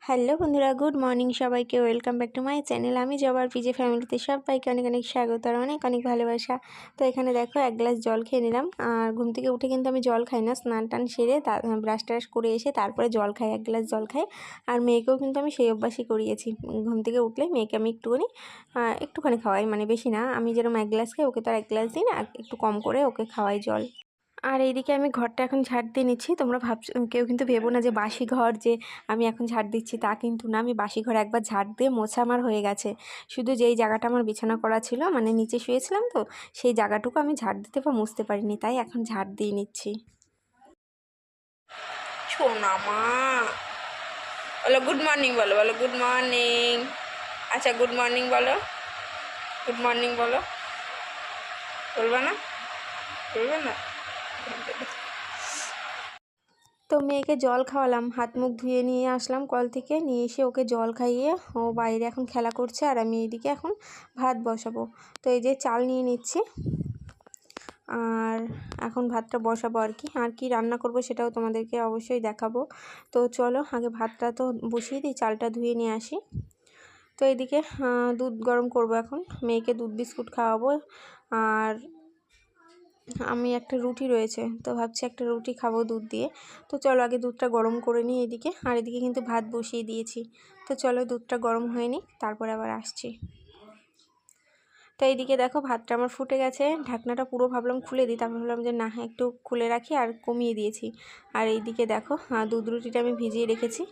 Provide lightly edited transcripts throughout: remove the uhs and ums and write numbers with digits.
Hello বন্ধুরা, good morning সবাইকে। Welcome back to my channel. আমি জবার পিজে ফ্যামিলিতে সবাইকে অনেক অনেক স্বাগত আর অনেক অনেক ভালোবাসা। তো এখানে দেখো এক গ্লাস জল খেয়ে নিলাম। আর ঘুম থেকে উঠে কিন্তু আমি জল খাই না, স্নান টান সেরে ব্রাশ ট্রাশ করে এসে তারপরে জল খাই, এক গ্লাস জল খাই। আর মেয়েকেও কিন্তু আমি সেই অভ্যাসই করিয়েছি, ঘুম থেকে উঠলে মেয়েকে আমি একটুখানি খাওয়াই, মানে বেশি না। আমি যেরকম এক গ্লাস খাই ওকে তো আর এক গ্লাস দিই না, একটু কম করে ওকে খাওয়াই জল। আর এইদিকে আমি ঘরটা এখন ঝাড় দিয়ে নিচ্ছি। তোমরা কেউ কিন্তু ভেবো না যে বাসি ঘর যে আমি এখন ঝাড় দিচ্ছি, তা কিন্তু না। আমি বাসি ঘর একবার ঝাড় দিয়ে মোছা আমার হয়ে গেছে। শুধু যেই জায়গাটা আমার বিছানা করা ছিল, মানে নিচে শুয়েছিলাম তো, সেই জায়গাটুকু আমি ঝাড় দিতে বা মুছতে পারিনি, তাই এখন ঝাড় দিয়ে নিচ্ছি। সোনা মা বলো গুড মর্নিং, বলো বলো গুড মর্নিং। আচ্ছা গুড মর্নিং বলো, গুড মর্নিং বলো। বলবা না? বলবে না? তো মেয়েকে জল খাওয়ালাম, হাত মুখ ধুয়ে নিয়ে আসলাম কল থেকে, নিয়ে এসে ওকে জল খাইয়ে ও বাইরে এখন খেলা করছে। আর আমি এইদিকে এখন ভাত বসাবো। তো এই যে চাল নিয়ে নিচ্ছি, আর এখন ভাতটা বসাবো। আর কি রান্না করব সেটাও তোমাদেরকে অবশ্যই দেখাবো। তো চলো আগে ভাতটা তো বসিয়ে দিই, চালটা ধুয়ে নিয়ে আসি। তো এইদিকে দুধ গরম করব এখন, মেয়েকে দুধ বিস্কুট খাওয়াবো। আর আমি একটা রুটি রয়েছে, তো ভাবছি একটা রুটি খাবো দুধ দিয়ে। তো চলো আগে দুধটা গরম করে নিই এদিকে। আর এদিকে কিন্তু ভাত বসিয়ে দিয়েছি। তো চলো দুধটা গরম হয়ে নিই, তারপরে আবার আসছি। তো এইদিকে দেখো ভাতটা আমার ফুটে গেছে। ঢাকনাটা পুরো ভাবলাম খুলে দিই, তারপর ভাবলাম যে না, একটু খুলে রাখি, আর কমিয়ে দিয়েছি। আর এইদিকে দেখো দুধ রুটিটা আমি ভিজিয়ে রেখেছি।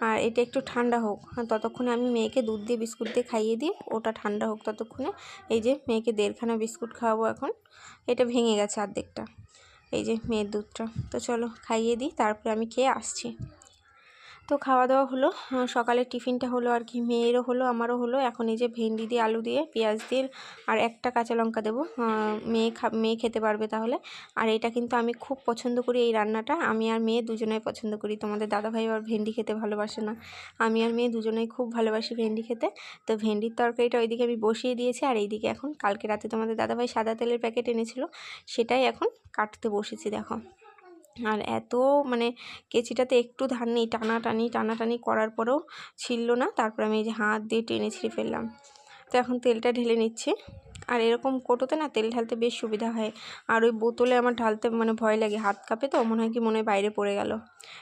আর এটা একটু ঠান্ডা হোক, ততক্ষণে আমি মেয়েকে দুধ দিয়ে বিস্কুট দিয়ে খাইয়ে দিই। ওটা ঠান্ডা হোক ততক্ষণে। এই যে মেয়েকে 1.5খানা বিস্কুট খাওয়াবো এখন। এটা ভেঙে গেছে অর্ধেকটা, এই যে মেয়ের দুধটা। তো চলো খাইয়ে দিই, তারপরে আমি খেয়ে আসছি। তো খাওয়া দাওয়া হলো, সকালের টিফিনটা হলো আর কি, মেয়েরও হলো আমারও হলো। এখন এই যে ভেন্ডি দিয়ে আলু দিয়ে পেঁয়াজ দিয়ে আর একটা কাঁচা লঙ্কা দেবো, মেয়ে খেতে পারবে তাহলে। আর এটা কিন্তু আমি খুব পছন্দ করি, এই রান্নাটা আমি আর মেয়ে দুজনেই পছন্দ করি। তোমাদের দাদাভাই আবার ভেন্ডি খেতে ভালোবাসে না, আমি আর মেয়ে দুজনেই খুব ভালোবাসি ভেন্ডি খেতে। তো ভেন্ডির তরকারিটা ওইদিকে আমি বসিয়ে দিয়েছি। আর এইদিকে এখন কালকে রাতে তোমাদের দাদাভাই সাদা তেলের প্যাকেট এনেছিল, সেটাই এখন কাটতে বসেছি দেখো। আর এত মানে কেচিটাতে একটু ধার নেই, টানাটানি করার পরেও ছিললো না। তারপর আমি এই যে হাত দিয়ে টেনে ছিঁড়ে ফেললাম। তো এখন তেলটা ঢেলে নিচ্ছি। আর এরকম কোটোতে না তেল ঢালতে বেশ সুবিধা হয়। আর ওই বোতলে আমার ঢালতে মানে ভয় লাগে, হাত কাঁপে, তো মনে হয় বাইরে পড়ে গেল।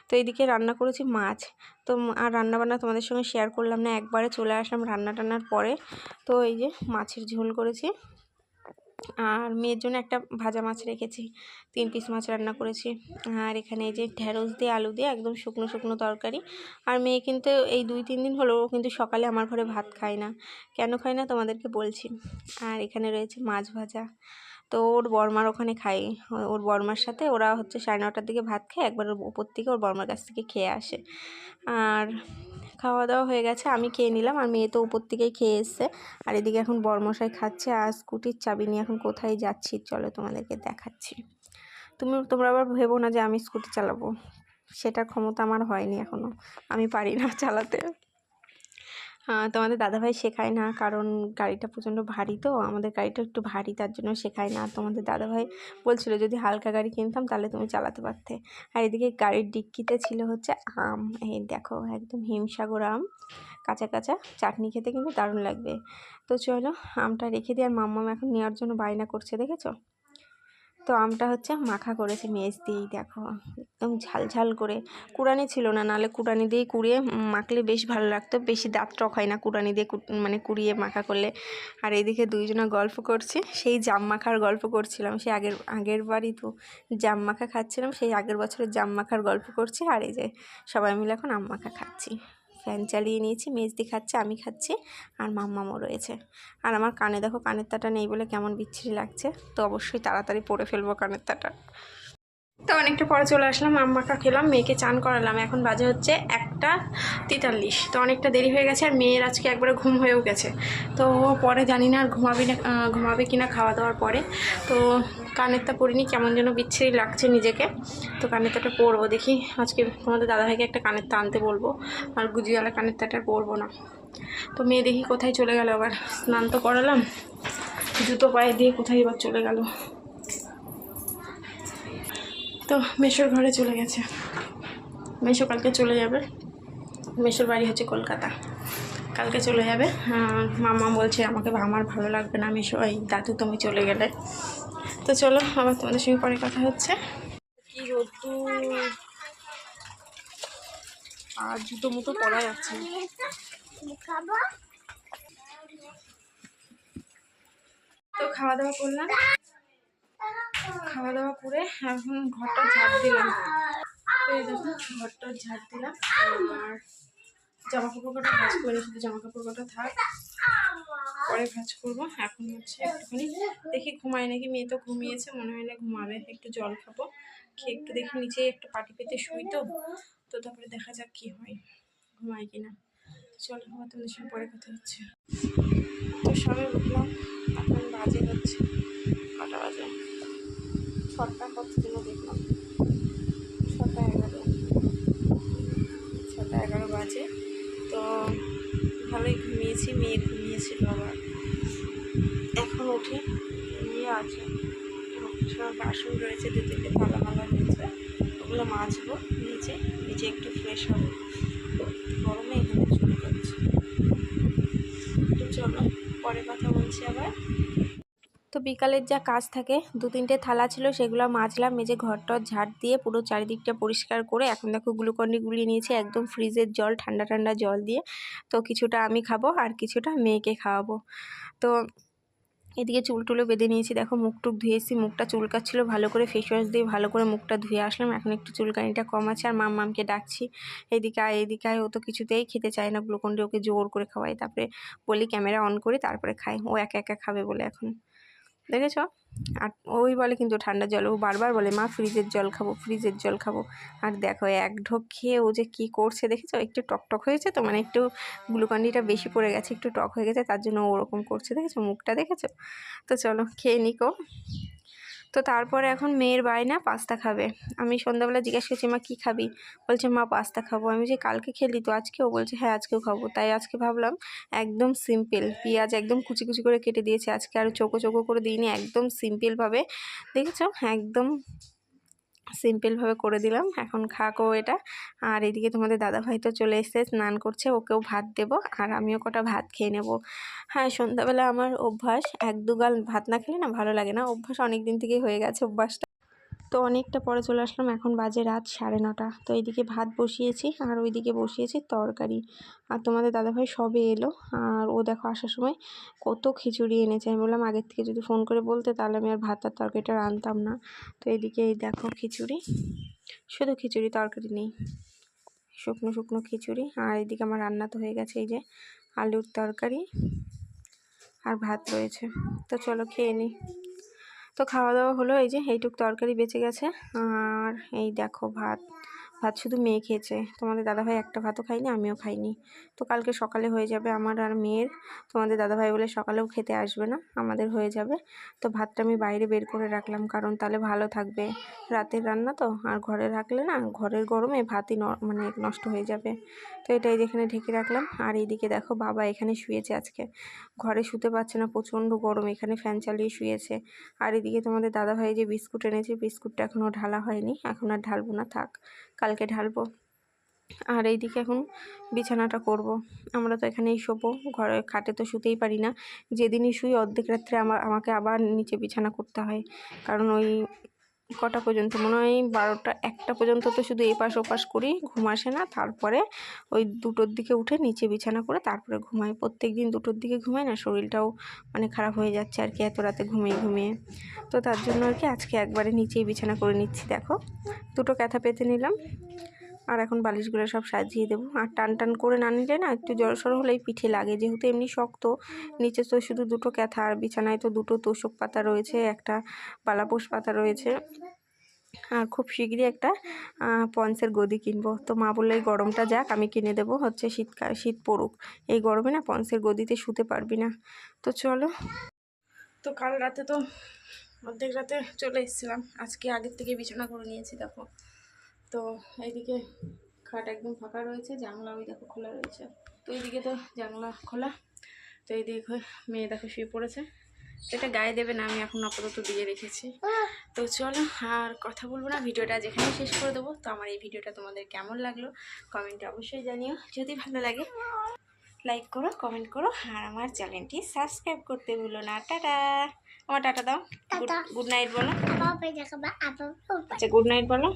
তো এইদিকে রান্না করেছি মাছ। তো আর রান্নাবান্না তোমাদের সঙ্গে শেয়ার করলাম না, একবারে চলে আসলাম রান্না টান্নার পরে। তো এই যে মাছের ঝোল করেছি, আর মেয়ের জন্য একটা ভাজা মাছ রেখেছি, 3 পিস মাছ রান্না করেছি। আর এখানে এই যে ঢেঁড়স দিয়ে আলু দিয়ে একদম শুকনো শুকনো তরকারি। আর মেয়ে কিন্তু এই 2-3 দিন হলো ও কিন্তু সকালে আমার ঘরে ভাত খায় না। কেন খায় না তোমাদেরকে বলছি। আর এখানে রয়েছে মাছ ভাজা। তো ওর বর্মার ওখানে খাই, ওর বর্মার সাথে ওরা হচ্ছে 9:30টার দিকে ভাত খায়, একবার ওর উপর থেকে ওর বর্মার কাছ থেকে খেয়ে আসে। আর খাওয়া দাওয়া হয়ে গেছে, আমি খেয়ে নিলাম, আর মেয়ে তো উপর থেকেই খেয়ে এসছে। আর এদিকে এখন বর্মশাই খাচ্ছে। আর স্কুটির চাবি নিয়ে এখন কোথায় যাচ্ছি চলো তোমাদেরকে দেখাচ্ছি। তোমরা আবার ভেবো না যে আমি স্কুটি চালাবো, সেটার ক্ষমতা আমার হয়নি এখনও, আমি পারি না চালাতে। তোমাদের দাদাভাই শেখায় না, কারণ গাড়িটা প্রচণ্ড ভারী, তো আমাদের গাড়িটা একটু ভারী, তার জন্য শেখায় না। আর তোমাদের দাদাভাই বলছিল যদি হালকা গাড়ি কিনতাম তাহলে তুমি চালাতে পারতে। আর এদিকে গাড়ির ডিক্কিতে ছিল হচ্ছে আম, এই দেখো একদম হিমসাগর আম, কাঁচা কাঁচা, চাটনি খেতে কিন্তু দারুণ লাগবে। তো চলো আমটা রেখে দিই। আর মাম্মাম এখন নেওয়ার জন্য বায়না করছে, দেখেছো? তো আমটা হচ্ছে মাখা করেছে মেজ দিয়েই, দেখো একদম ঝাল করে। কুড়ানি ছিল না, নাহলে কুড়ানি দিয়েই কুড়িয়ে মাখলে বেশ ভালো লাগতো, বেশি দাঁত টক হয় না কুড়ানি দিয়ে মানে কুড়িয়ে মাখা করলে। আর এইদিকে দুইজনা গল্প করছে, সেই জাম মাখার গল্প করছিলাম, সেই আগের বারই তো জাম মাখা খাচ্ছিলাম, সেই আগের বছরের জাম মাখার গল্প করছি। আর এই যে সবাই মিলে এখন আম মাখা খাচ্ছি। ফ্যান চালিয়ে নিয়েছি, মেজদি খাচ্ছে, আমি খাচ্ছি, আর মাম্মামও রয়েছে। আর আমার কানে দেখো কানের তাটা নেই বলে কেমন বিচ্ছিরি লাগছে, তো অবশ্যই তাড়াতাড়ি পরে ফেলবো কানের তাটা। তো অনেকটা পরে চলে আসলাম, আম মাখা খেলাম, মেয়েকে চান করালাম। এখন বাজে হচ্ছে 1:43। তো অনেকটা দেরি হয়ে গেছে। আর মেয়ের আজকে একবারে ঘুম হয়েও গেছে। তো পরে জানি না আর ঘুমাবে কিনা খাওয়া দাওয়ার পরে। তো কানেরটা পরিনি, কেমন যেন বিচ্ছিরি লাগছে নিজেকে। তো কানেরটা পরবো, দেখি আজকে তোমাদের দাদাভাইকে একটা কানেরটা আনতে বলবো। আর গুজিওয়ালা কানেরটা পরবো না। তো মেয়ে দেখি কোথায় চলে গেল, আবার স্নান তো করালাম, জুতো পায়ে দিয়ে কোথায় এবার চলে গেল। তো মেশোর ঘরে চলে গেছে, মেশো কালকে চলে যাবে। মেসোর বাড়ি হচ্ছে কলকাতা, কালকে চলে যাবে। মামা বলছে আমাকে আমার ভালো লাগবে না মেসো, এই দাদু তুমি চলে গেলে। তো চলো আবার তোমাদের সঙ্গে পরে কথা হচ্ছে। কি রোদ্দুর, আর জুতো মুতো পরা যাচ্ছে না। তো খাওয়া দাওয়া করলাম, খাওয়া দাওয়া করে এখন ঘরটা ঝাড় দিলাম। তো এই দেখুন ঘরটা ঝাড় দিলাম, আর জামা কাপড় কটা ভাঁজ করে, শুধু জামা কাপড় কটা থাক, পরে ভাঁজ করবো। এখন হচ্ছে একটুখানি দেখি ঘুমায় নাকি, মেয়ে তো ঘুমিয়েছে, মনে হয় না ঘুমাবে। একটু জল খাবো, খেয়ে একটু দেখি নিচে একটু পাটি পেতে শুই। তো তারপরে দেখা যাক কি হয়, ঘুমায় কিনা। চলো আমার তোমাদের সঙ্গে পরে কথা হচ্ছে। তো সবে উঠলাম, এখন বাজে হচ্ছে কটা বাজে, 6টা কতদিন দেখলাম, 6টা 11 বাজে। তো ভালোই ঘুমিয়েছি, মেয়ে ঘুমিয়েছিল আবার। এখন উঠে নিয়ে আছে, সব বাসন রয়েছে, 2-3টে থালা মালা রয়েছে, ওগুলো মাজবো। নিচে একটু ফ্রেশ হবে, গরমে এখানে চলে যাচ্ছে। তো চলো পরে কথা বলছি আবার। তো বিকালের যা কাজ থাকে, 2-3টে থালা ছিল, সেগুলো মাজলাম, মেজে ঘরটা ঝাড় দিয়ে পুরো চারিদিকটা পরিষ্কার করে এখন দেখো গ্লুকন্ডি গুলিয়ে নিয়েছি, একদম ফ্রিজের জল, ঠান্ডা ঠান্ডা জল দিয়ে। তো কিছুটা আমি খাবো আর কিছুটা মেয়েকে খাওয়াবো। তো এদিকে চুল টুলো বেঁধে নিয়েছি, দেখো মুখ টুক ধুয়েছি, মুখটা চুলকাচ্ছিলো, ভালো করে ফেস ওয়াশ দিয়ে ভালো করে মুখটা ধুয়ে আসলাম। এখন একটু চুলকানিটা কম আছে, আর মামকে ডাকছি, এদিকে আয়। ও তো কিছুতেই খেতে চায় না গ্লুকন্ডি, ওকে জোর করে খাওয়াই, তারপরে বলি ক্যামেরা অন করি তারপরে খাই, ও একা একা খাবে বলে। এখন দেখেছ, আর ওই বলে কিন্তু ঠান্ডা জল, ও বারবার বলে মা ফ্রিজের জল খাবো, ফ্রিজের জল খাবো। আর দেখো এক ঢোক খেয়ে ও যে কী করছে দেখেছো, একটু টকটক হয়েছে তো, মানে একটু গ্লুকন্ডিটা বেশি পড়ে গেছে, একটু টক হয়ে গেছে, তার জন্য ওরকম করছে, দেখেছো মুখটা দেখেছো। তো চলো খেয়ে নিকো। তো তারপরে এখন মেয়ের বায়না পাস্তা খাবে। আমি সন্ধ্যাবেলা জিজ্ঞেস করছি মা কী খাবি, বলছে মা পাস্তা খাবো। আমি যে কালকে খেলি তো আজকেও, বলছে হ্যাঁ আজকেও খাবো। তাই আজকে ভাবলাম একদম সিম্পল, পেঁয়াজ একদম কুচি কুচি করে কেটে দিয়েছি আজকে, আর চোখো চোখো করে দিইনি, একদম সিম্পলভাবে, দেখেছো একদম সিম্পলভাবে করে দিলাম। এখন খাকো এটা। আর এদিকে তোমাদের দাদাভাই তো চলে এসেছে, স্নান করছে, ওকেও ভাত দেবো, আর আমিও কটা ভাত খেয়ে নেব। হ্যাঁ সন্ধ্যাবেলা আমার অভ্যাস, 1-2 গাল ভাত না খেলে না ভালো লাগে না, অভ্যাস অনেক দিন থেকেই হয়ে গেছে অভ্যাসটা। তো অনেকটা পরে চলে আসলাম, এখন বাজে রাত 9:30। তো এইদিকে ভাত বসিয়েছি, আর ওইদিকে বসিয়েছি তরকারি। আর তোমাদের দাদাভাই সবে এলো, আর ও দেখো আসার সময় কত খিচুড়ি এনেছে। আমি বললাম আগের থেকে যদি ফোন করে বলতে, তাহলে আমি আর ভাত আর তরকারিটা আনতাম না। তো এইদিকে এই দেখো খিচুড়ি, শুধু খিচুড়ি, তরকারি নেই, শুকনো শুকনো খিচুড়ি। আর এইদিকে আমার রান্না তো হয়ে গেছে, এই যে আলুর তরকারি আর ভাত রয়েছে। তো চলো খেয়ে নিই। তো খাওয়া দাওয়া হলো, এই যে এইটুক তরকারি বেঁচে গেছে, আর এই দেখো ভাত শুধু মেয়ে খেয়েছে, তোমাদের দাদাভাই একটা ভাতও খাইনি, আমিও খাইনি। তো কালকে সকালে হয়ে যাবে আমার আর মেয়ের, তোমাদের দাদাভাই বলে সকালেও খেতে আসবে না, আমাদের হয়ে যাবে। তো ভাতটা আমি বাইরে বের করে রাখলাম, কারণ তাহলে ভালো থাকবে, রাতের রান্না তো, আর ঘরে রাখলে না ঘরের গরমে ভাতই মানে নষ্ট হয়ে যাবে। তো এটাই যেখানে ঢেকে রাখলাম। আর এইদিকে দেখো বাবা এখানে শুয়েছে, আজকে ঘরে শুতে পারছে না, প্রচণ্ড গরম, এখানে ফ্যান চালিয়ে শুয়েছে। আর এদিকে তোমাদের দাদাভাই যে বিস্কুট এনেছে, বিস্কুটটা এখনও ঢালা হয়নি, এখন আর ঢালবো না, থাক কালকে ঢালবো। আর এইদিকে এখন বিছানাটা করব। আমরা তো এখানেই শোবো, ঘরে খাটে তো শুতেই পারি না, যেদিনই শুই অর্ধেক রাত্রে আমাকে আবার নিচে বিছানা করতে হয়, কারণ ওই কটা পর্যন্ত, মনে হয় 12টা-1টা পর্যন্ত তো শুধু এপাশ ওপাশ করি, ঘুম আসে না। তারপরে ওই 2টোর দিকে উঠে নিচে বিছানা করে তারপরে ঘুমাই। প্রত্যেক দিন 2টোর দিকে ঘুমাই না, শরীরটাও মানে খারাপ হয়ে যাচ্ছে আর কি, এত রাতে ঘুমিয়ে। তো তার জন্য আর কি আজকে একবারে নিচেই বিছানা করে নিচ্ছি। দেখো 2টো কাঁথা পেতে নিলাম, আর এখন বালিশগুলো সব সাজিয়ে দেবো। আর টান করে না নিলে না একটু জড়সড় হলেই পিঠে লাগে, যেহেতু এমনি শক্ত, নিচে তো শুধু 2টো কাঁথা, আর বিছানায় তো 2টো তোষক পাতা রয়েছে, একটা পালাপোষ পাতা রয়েছে, আর খুব শীঘ্রই একটা পন্সের গদি কিনবো। তো মা বললো এই গরমটা যাক, আমি কিনে দেবো, হচ্ছে শীত পড়ুক, এই গরমে না পন্সের গদিতে শুতে পারবি না। তো চলো। তো কাল রাতে তো অর্ধেক রাতে চলে এসেছিলাম, আজকে আগের থেকে বিছানা করে নিয়েছি দেখো। তো এইদিকে খাট একদম ফাঁকা রয়েছে, জানলা ওই দেখো খোলা রয়েছে, তো এইদিকে তো জানলা খোলা। তো এইদিকে মেয়ে দেখো শুয়ে পড়েছে, এটা গায়ে দেবে না, আমি এখন আপাতত দিয়ে রেখেছি। তো চলো আর কথা বলবো না, ভিডিওটা যেখানে শেষ করে দেবো। তো আমার এই ভিডিওটা তোমাদের কেমন লাগলো কমেন্টে অবশ্যই জানিও। যদি ভালো লাগে লাইক করো, কমেন্ট করো, আর আমার চ্যানেলটি সাবস্ক্রাইব করতে ভুলো না। টাটা, আমার টাটা দাও, গুড নাইট বলো। আচ্ছা গুড নাইট বলো।